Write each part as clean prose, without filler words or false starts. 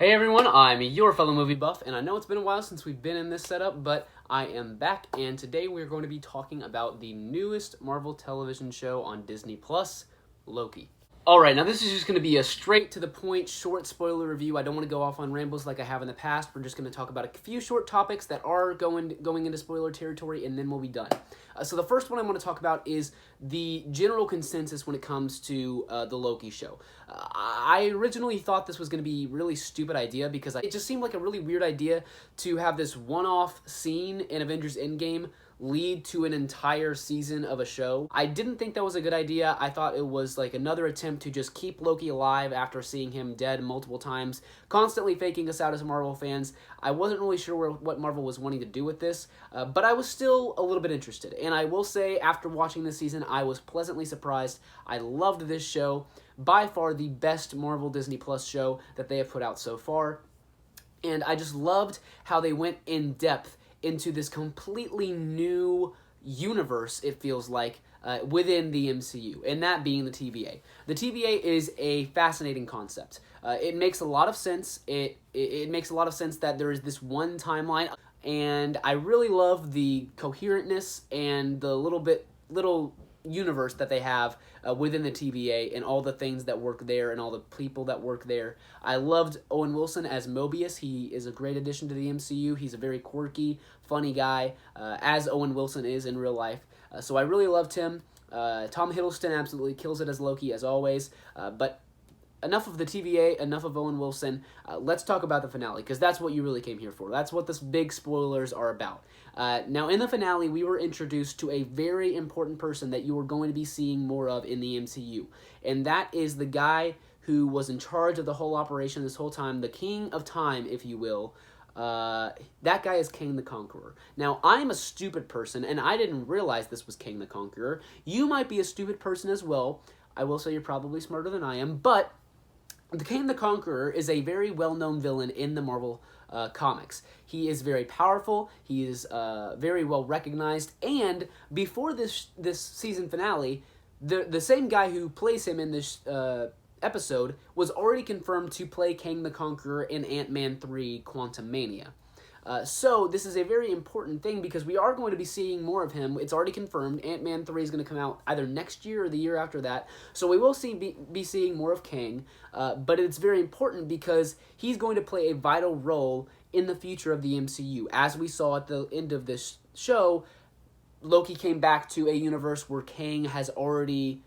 Hey everyone, I'm your fellow movie buff, and I know it's been a while since we've been in this setup, but I am back, and today we're going to be talking about the newest Marvel television show on Disney Plus, Loki. Alright, now this is just going to be a straight to the point, short spoiler review. I don't want to go off on rambles like I have in the past. We're just going to talk about a few short topics that are going into spoiler territory, and then we'll be done. So the first one I want to talk about is the general consensus when it comes to the Loki show. I originally thought this was going to be a really stupid idea because it just seemed like a really weird idea to have this one-off scene in Avengers Endgame lead to an entire season of a show. I didn't think that was a good idea. I thought it was like another attempt to just keep Loki alive after seeing him dead multiple times, constantly faking us out as Marvel fans. I wasn't really sure what Marvel was wanting to do with this, but I was still a little bit interested. And I will say, after watching this season, I was pleasantly surprised. I loved this show. By far the best Marvel Disney Plus show that they have put out so far. And I just loved how they went in depth into this completely new universe, it feels like, within the MCU, and that being the TVA. The TVA is a fascinating concept. It makes a lot of sense. It makes a lot of sense that there is this one timeline, and I really love the coherentness and the little universe that they have within the TVA and all the things that work there and all the people that work there. I loved Owen Wilson as Mobius. He is a great addition to the MCU. He's a very quirky, funny guy, as Owen Wilson is in real life. So I really loved him. Tom Hiddleston absolutely kills it as Loki, as always. But enough of the TVA, enough of Owen Wilson. Let's talk about the finale, because that's what you really came here for. That's what this big spoilers are about. Now, in the finale, we were introduced to a very important person that you are going to be seeing more of in the MCU. And that is the guy who was in charge of the whole operation this whole time, the King of Time, if you will. That guy is Kang the Conqueror. Now, I'm a stupid person, and I didn't realize this was Kang the Conqueror. You might be a stupid person as well. I will say you're probably smarter than I am, but the Kang the Conqueror is a very well-known villain in the Marvel comics. He is very powerful, he is very well recognized, and before this season finale, the same guy who plays him in this episode was already confirmed to play Kang the Conqueror in Ant-Man 3 Quantumania. So this is a very important thing because we are going to be seeing more of him. It's already confirmed. Ant-Man 3 is going to come out either next year or the year after that. So we will be seeing more of Kang. But it's very important because he's going to play a vital role in the future of the MCU. As we saw at the end of this show, Loki came back to a universe where Kang has already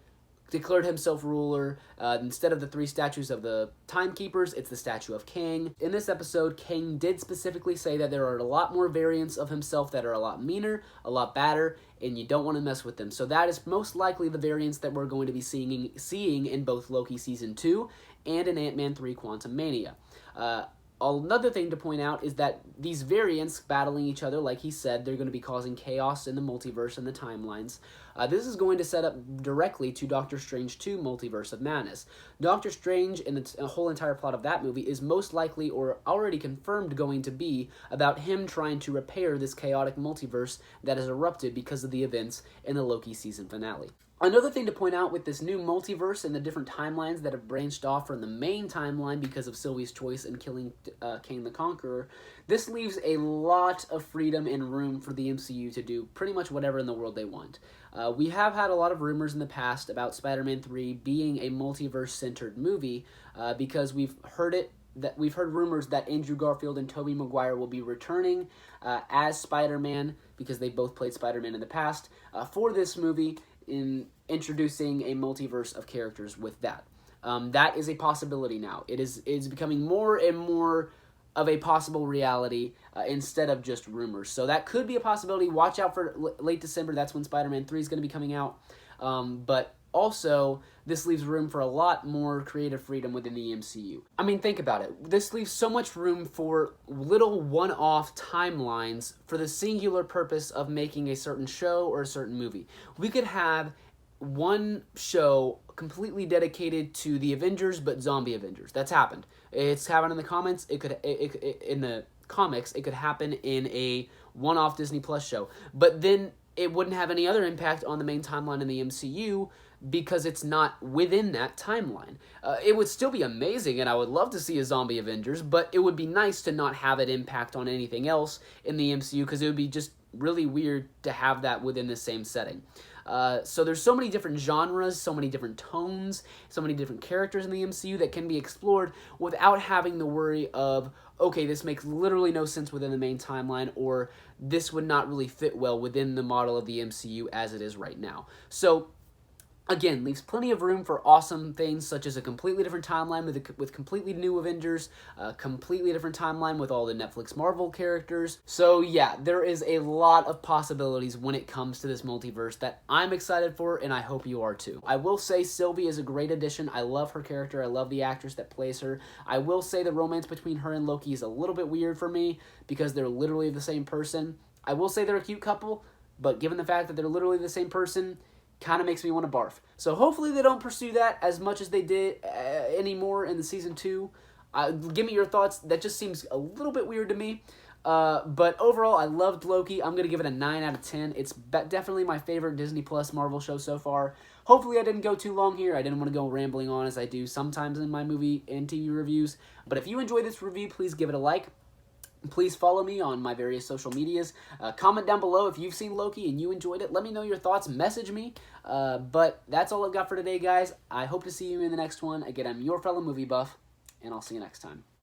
declared himself ruler. Instead of the 3 statues of the Timekeepers, it's the statue of Kang. In this episode, Kang did specifically say that there are a lot more variants of himself that are a lot meaner, a lot badder, and you don't want to mess with them. So that is most likely the variants that we're going to be seeing in both Loki Season 2 and in Ant-Man 3 Quantumania. Another thing to point out is that these variants battling each other, like he said, they're going to be causing chaos in the multiverse and the timelines. This is going to set up directly to Doctor Strange 2 Multiverse of Madness. Doctor Strange and the whole entire plot of that movie is most likely or already confirmed going to be about him trying to repair this chaotic multiverse that has erupted because of the events in the Loki season finale. Another thing to point out with this new multiverse and the different timelines that have branched off from the main timeline because of Sylvie's choice in killing Kang the Conqueror, this leaves a lot of freedom and room for the MCU to do pretty much whatever in the world they want. We have had a lot of rumors in the past about Spider-Man 3 being a multiverse-centered movie because we've heard rumors that Andrew Garfield and Tobey Maguire will be returning as Spider-Man because they both played Spider-Man in the past for this movie, in introducing a multiverse of characters with that. That is a possibility now. It is becoming more and more of a possible reality instead of just rumors. So that could be a possibility. Watch out for late December. That's when Spider-Man 3 is going to be coming out. But also, this leaves room for a lot more creative freedom within the MCU. I mean, think about it. This leaves so much room for little one-off timelines for the singular purpose of making a certain show or a certain movie. We could have one show completely dedicated to the Avengers, but zombie Avengers. That's happened. It's happened in the comments. In the comics, it could happen in a one-off Disney Plus show. But then it wouldn't have any other impact on the main timeline in the MCU because it's not within that timeline. It would still be amazing, and I would love to see a zombie Avengers, but it would be nice to not have it impact on anything else in the MCU, because it would be just really weird to have that within the same setting. So there's so many different genres, so many different tones, so many different characters in the MCU that can be explored without having the worry of, okay, this makes literally no sense within the main timeline, or this would not really fit well within the model of the MCU as it is right now. So again, leaves plenty of room for awesome things such as a completely different timeline with completely new Avengers, a completely different timeline with all the Netflix Marvel characters. So yeah, there is a lot of possibilities when it comes to this multiverse that I'm excited for, and I hope you are too. I will say Sylvie is a great addition. I love her character. I love the actress that plays her. I will say the romance between her and Loki is a little bit weird for me because they're literally the same person. I will say they're a cute couple, but given the fact that they're literally the same person, kind of makes me want to barf. So hopefully they don't pursue that as much as they did anymore in the season 2. Give me your thoughts. That just seems a little bit weird to me. But overall, I loved Loki. I'm going to give it a 9 out of 10. It's definitely my favorite Disney Plus Marvel show so far. Hopefully I didn't go too long here. I didn't want to go rambling on as I do sometimes in my movie and TV reviews. But if you enjoyed this review, please give it a like. Please follow me on my various social medias. Comment down below if you've seen Loki and you enjoyed it. Let me know your thoughts. Message me. But that's all I've got for today, guys. I hope to see you in the next one. Again, I'm your fellow movie buff, and I'll see you next time.